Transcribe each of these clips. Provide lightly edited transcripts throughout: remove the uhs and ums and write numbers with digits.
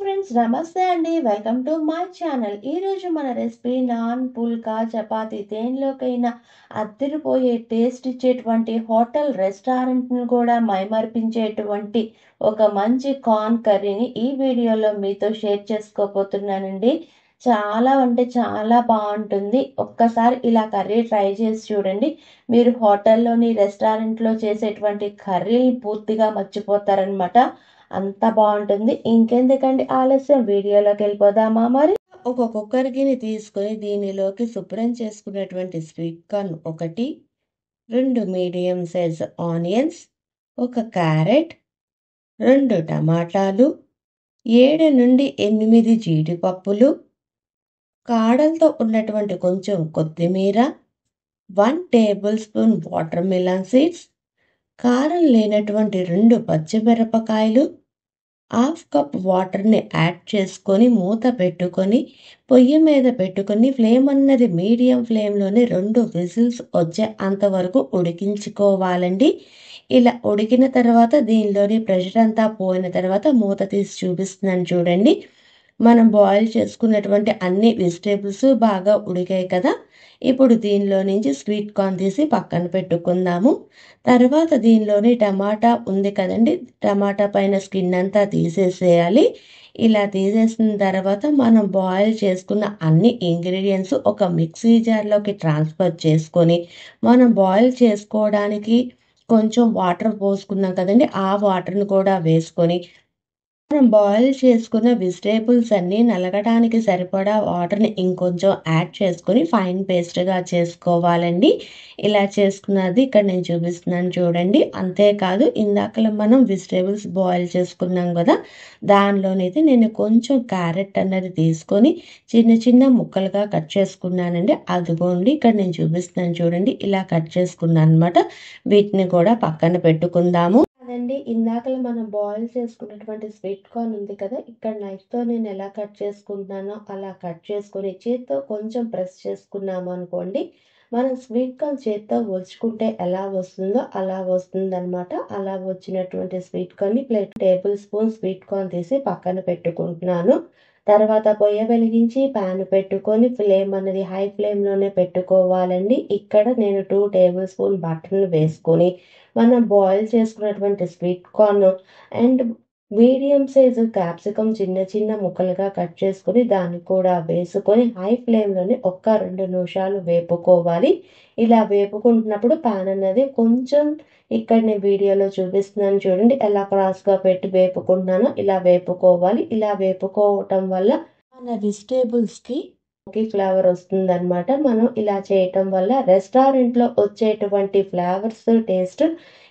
Friends నమస్తే అండి. Welcome to my channel. ఈరోజు మన రెసిపీ నాన్, పుల్కా, చపాతీ దేనిలోకైనా అద్దరిపోయే టేస్ట్ ఇచ్చేటువంటి హోటల్ రెస్టారెంట్‌ని కూడా మైమరిపించేటువంటి ఒక మంచి కార్న్ కర్రీని ఈ వీడియోలో మీతో షేర్ చేసుకోబోతున్నానండి. చాలా అంటే చాలా బావుంటుంది. ఒక్కసారి ఇలా కర్రీ ట్రై చేసి చూడండి. మీరు హోటల్‌లోని, రెస్టారెంట్‌లో చేసేటువంటి కర్రీని పూర్తిగా మర్చిపోతారనమాట. అంత బాగుంటుంది. ఇంకెందుకండి ఆలస్యం, వీడియోలోకి వెళ్ళిపోదామా మరి. ఒక కుక్కర్ గిన్నె తీసుకొని దీనిలోకి శుభ్రం చేసుకున్నటువంటి స్వీట్ కార్న్ ఒకటి, 2 మీడియం సైజ్ ఆనియన్స్, ఒక క్యారెట్, 2 టమాటాలు, 7 నుండి 8 జీడిపప్పులు, కాడలతో ఉన్నటువంటి కొంచెం కొత్తిమీర, 1 table spoon water melon seeds, కారం లేనటువంటి 2 పచ్చిమిరపకాయలు, హాఫ్ కప్ వాటర్ని యాడ్ చేసుకొని మూత పెట్టుకొని పొయ్యి మీద పెట్టుకొని ఫ్లేమ్ అన్నది మీడియం ఫ్లేమ్లోనే 2 విజిల్స్ వచ్చే అంతవరకు ఉడికించుకోవాలండి. ఇలా ఉడికిన తర్వాత దీనిలోని ప్రెషర్ అంతా పోయిన తర్వాత మూత తీసి చూపిస్తున్నాను చూడండి. మనం బాయిల్ చేసుకున్నటువంటి అన్ని వెజిటేబుల్స్ బాగా ఉడికాయి కదా. ఇప్పుడు దీనిలో నుంచి స్వీట్ కార్న్ తీసి పక్కన పెట్టుకుందాము. తర్వాత దీనిలోని టమాటా ఉంది కదండి, టమాటా పైన స్కిన్ అంతా తీసేసేయాలి. ఇలా తీసేసిన తర్వాత మనం బాయిల్ చేసుకున్న అన్ని ఇంగ్రీడియంట్స్ ఒక మిక్సీ జార్లోకి ట్రాన్స్ఫర్ చేసుకొని మనం బాయిల్ చేసుకోవడానికి కొంచెం వాటర్ పోసుకున్నాం కదండి, ఆ వాటర్ని కూడా వేసుకొని మనం బాయిల్ చేసుకున్న వెజిటేబుల్స్ అన్నీ నలగడానికి సరిపడా వాటర్ని ఇంకొంచెం యాడ్ చేసుకొని ఫైన్ పేస్ట్గా చేసుకోవాలండి. ఇలా చేసుకున్నది ఇక్కడ నేను చూపిస్తున్నాను చూడండి. అంతేకాదు ఇందాకలో మనం వెజిటేబుల్స్ బాయిల్ చేసుకున్నాం కదా, దానిలోనైతే నేను కొంచెం క్యారెట్ అన్నది తీసుకొని చిన్న చిన్న ముక్కలుగా కట్ చేసుకున్నానండి. అదిగోండి ఇక్కడ నేను చూపిస్తున్నాను చూడండి, ఇలా కట్ చేసుకున్నాను అనమాట. వీటిని కూడా పక్కన పెట్టుకుందాము. అదండి ఇందాకలు మనం బాయిల్ చేసుకున్నటువంటి స్వీట్ కార్న్ ఉంది కదా, ఇక్కడ నైఫ్తో నేను ఎలా కట్ చేసుకుంటున్నానో అలా కట్ చేసుకొని చేత్తో కొంచెం ప్రెస్ చేసుకున్నాము అనుకోండి, మనం స్వీట్ కార్న్ చేత్తో ఒలుచుకుంటే ఎలా వస్తుందో అలా వస్తుందన్నమాట. అలా వచ్చినటువంటి స్వీట్ కార్న్ని టేబుల్ స్పూన్ స్వీట్ కార్న్ తీసి పక్కన పెట్టుకుంటున్నాను. తర్వాత పొయ్యి వెలిగించి ప్యాన్ పెట్టుకొని ఫ్లేమ్ అనేది హై ఫ్లేమ్లోనే పెట్టుకోవాలండి. ఇక్కడ నేను 2 టేబుల్ స్పూన్ బటర్ని వేసుకొని మనం బాయిల్ చేసుకున్నటువంటి sweet corn and medium size capsicum చిన్న చిన్న ముక్కలుగా కట్ చేసుకొని దాన్ని కూడా వేసుకొని హై ఫ్లేమ్లోనే 1-2 నిమిషాలు వేపుకోవాలి. ఇలా వేపుకుంటున్నప్పుడు ప్యాన్ అనేది కొంచెం ఇక్కడ నేను వీడియోలో చూపిస్తున్నాను చూడండి, ఎలా క్రాస్గా పెట్టి వేపుకుంటున్నానో ఇలా వేపుకోవాలి. ఇలా వేపుకోవటం వల్ల మన వెజిటేబుల్స్కి ఫ్లేవర్ వస్తుందన్నమాట. మనం ఇలా చేయటం వల్ల రెస్టారెంట్లో వచ్చేటువంటి ఫ్లేవర్స్ టేస్ట్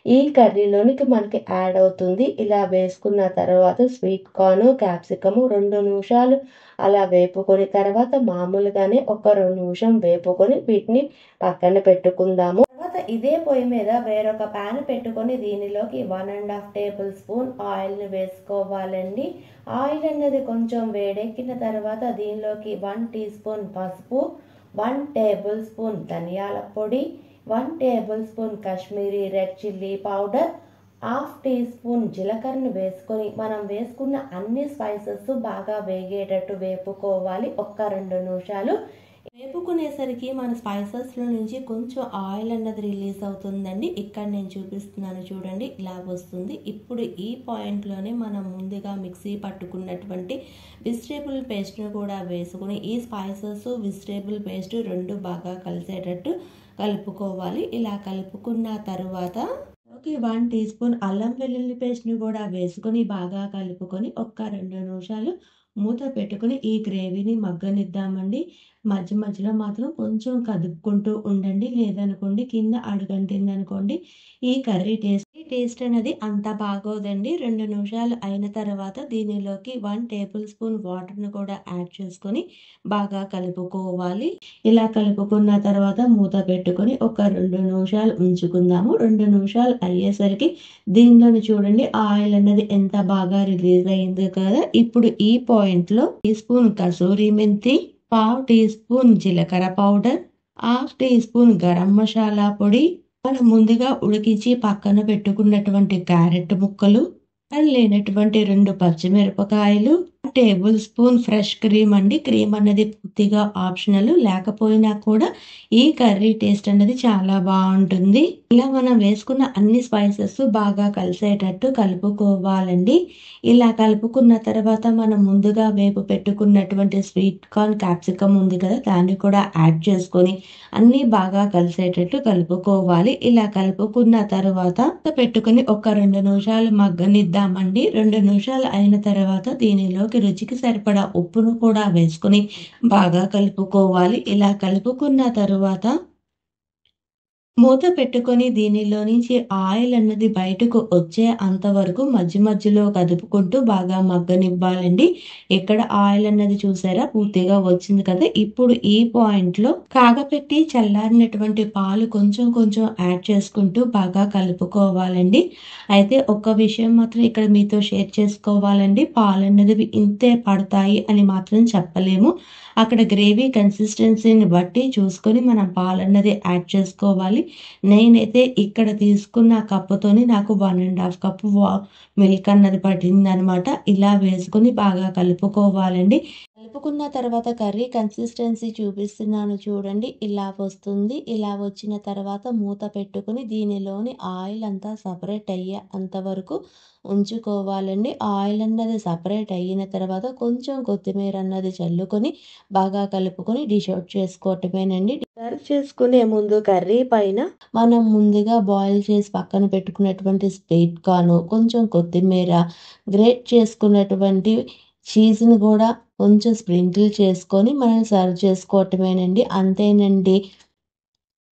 ఈ కర్రీలోనికి మనకి యాడ్ అవుతుంది. ఇలా వేసుకున్న తర్వాత స్వీట్ కార్న్, క్యాప్సికము 2 నిమిషాలు అలా వేపుకొని తర్వాత మామూలుగానే ఒక 2 నిమిషం వేపుకొని వీటిని పక్కన పెట్టుకుందాము. తర్వాత ఇదే పొయ్యి మీద వేరొక ప్యాన్ పెట్టుకొని దీనిలోకి 1.5 టేబుల్ స్పూన్ ఆయిల్ని వేసుకోవాలండి. ఆయిల్ అన్నది కొంచెం వేడెక్కిన తర్వాత దీనిలోకి 1 టీ స్పూన్ పసుపు, 1 టేబుల్ స్పూన్ ధనియాల పొడి, 1 tablespoon Kashmiri red chilli powder, half teaspoon జీలకర్రను వేసుకొని మనం వేసుకున్న అన్ని స్పైసెస్ బాగా వేగేటట్టు వేపుకోవాలి. 1-2 నిమిషాలు వేపుకునేసరికి మన స్పైసెస్లో నుంచి కొంచెం ఆయిల్ అన్నది రిలీజ్ అవుతుందండి. ఇక్కడ నేను చూపిస్తున్నాను చూడండి, ఇలా వస్తుంది. ఇప్పుడు ఈ పాయింట్లోనే మనం ముందుగా మిక్సీ పట్టుకున్నటువంటి వెజిటేబుల్ పేస్ట్ను కూడా వేసుకుని ఈ స్పైసెస్ వెజిటేబుల్ పేస్ట్ 2 బాగా కలిసేటట్టు కలుపుకోవాలి. ఇలా కలుపుకున్న తర్వాత 1 టీ స్పూన్ అల్లం వెల్లుల్లి పేస్ట్ని కూడా వేసుకొని బాగా కలుపుకొని 1-2 నిమిషాలు మూత పెట్టుకుని ఈ గ్రేవీని మగ్గనిద్దామండి. మధ్య మధ్యలో మాత్రం కొంచెం కదుపుకుంటూ ఉండండి, లేదనుకోండి కింద అడుగంటింది అనుకోండి ఈ కర్రీ టేస్ట్ అనేది అంత బాగోదండి. 2 నిమిషాలు అయిన తర్వాత దీనిలోకి 1 టేబుల్ స్పూన్ వాటర్ను కూడా యాడ్ చేసుకొని బాగా కలుపుకోవాలి. ఇలా కలుపుకున్న తర్వాత మూత పెట్టుకొని ఒక 2 నిమిషాలు ఉంచుకుందాము. 2 నిమిషాలు అయ్యేసరికి దీనిలోని చూడండి ఆయిల్ అన్నది ఎంత బాగా రిలీజ్ అయింది కదా. ఇప్పుడు ఈ పాయింట్లో tea spoon kasuri methi, 1/2 teaspoon జీలకర్ర powder, 1/2 teaspoon garam masala పొడి, మనం ముందుగా ఉడికించి పక్కన పెట్టుకున్నటువంటి క్యారెట్ ముక్కలు, లేనటువంటి 2 పచ్చిమిరపకాయలు, టేబుల్ స్పూన్ ఫ్రెష్ క్రీమ్ అండి. క్రీమ్ అన్నది పూర్తిగా ఆప్షనల్. లేకపోయినా కూడా ఈ కర్రీ టేస్ట్ అనేది చాలా బావుంటుంది. ఇలా మనం వేసుకున్న అన్ని స్పైసెస్ బాగా కలిసేటట్టు కలుపుకోవాలండి. ఇలా కలుపుకున్న తర్వాత మనం ముందుగా వేపు పెట్టుకున్నటువంటి స్వీట్ కార్న్, క్యాప్సికమ్ ఉంది కదా! దాన్ని కూడా యాడ్ చేసుకొని అన్నీ బాగా కలిసేటట్టు కలుపుకోవాలి. ఇలా కలుపుకున్న తరువాత పెట్టుకొని ఒక 2 నిమిషాలు మగ్గనిద్దామండి. 2 నిమిషాలు అయిన తర్వాత దీనిలోకి రుచికి సరిపడా ఉప్పును కూడా వేసుకొని బాగా కలుపుకోవాలి. ఇలా కలుపుకున్న తరువాత మూత పెట్టుకొని దీనిలో నుంచి ఆయిల్ అన్నది బయటకు వచ్చే అంతవరకు మధ్య మధ్యలో కదుపుకుంటూ బాగా మగ్గనివ్వాలండి. ఇక్కడ ఆయిల్ అన్నది చూసారా పూర్తిగా వచ్చింది కదా! ఇప్పుడు ఈ పాయింట్‌లో కాగపెట్టి చల్లారినటువంటి పాలు కొంచెం కొంచెం యాడ్ చేసుకుంటూ బాగా కలుపుకోవాలండి. అయితే ఒక్క విషయం మాత్రం ఇక్కడ మీతో షేర్ చేసుకోవాలండి. పాలన్నది ఇంతే పడతాయి అని మాత్రం చెప్పలేము. అక్కడ గ్రేవీ కన్సిస్టెన్సీని బట్టి చూసుకొని మనం పాలన్నది యాడ్ చేసుకోవాలి. నేనైతే ఇక్కడ తీసుకున్న కప్పుతోని నాకు 1 ½ కప్పు మిల్క్ అన్నది పట్టిందనమాట. ఇలా వేసుకొని బాగా కలుపుకోవాలండి. కలుపుకున్న తర్వాత కర్రీ కన్సిస్టెన్సీ చూపిస్తున్నాను చూడండి. ఇలా వస్తుంది. ఇలా వచ్చిన తర్వాత మూత పెట్టుకొని దీనిలోని ఆయిల్ అంతా సపరేట్ అయ్యే అంతవరకు ఉంచుకోవాలండి. ఆయిల్ అన్నది సపరేట్ అయిన తర్వాత కొంచెం కొత్తిమీర అన్నది చల్లుకొని బాగా కలుపుకొని డిష్ అవుట్ చేసుకోవటమేనండి. సర్వ్ చేసుకునే ముందు కర్రీ పైన మనం ముందుగా బాయిల్ చేసి పక్కన పెట్టుకున్నటువంటి స్వీట్ కార్న్, కొంచెం కొత్తిమీర, గ్రేట్ చేసుకున్నటువంటి చీజ్‌ని కూడా కొంచెం స్ప్రింకిల్ చేసుకొని మనం సర్వ్ చేసుకోవటమేనండి. అంతేనండి.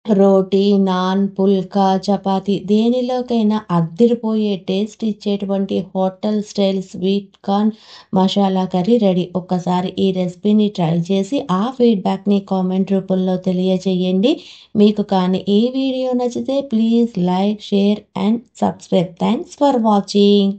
రోటీ, నాన్, పుల్కా, చపాతీ దేనిలోకైనా అద్దిరిపోయే టేస్ట్ ఇచ్చేటువంటి hotel style sweet corn masala curry ready. ఒక్కసారి ఈ రెసిపీని ట్రై చేసి ఆ ఫీడ్‌బ్యాక్‌ని కామెంట్ రూపంలో తెలియజేయండి. మీకు కానీ ఈ వీడియో నచ్చితే please like, share and subscribe. Thanks for watching.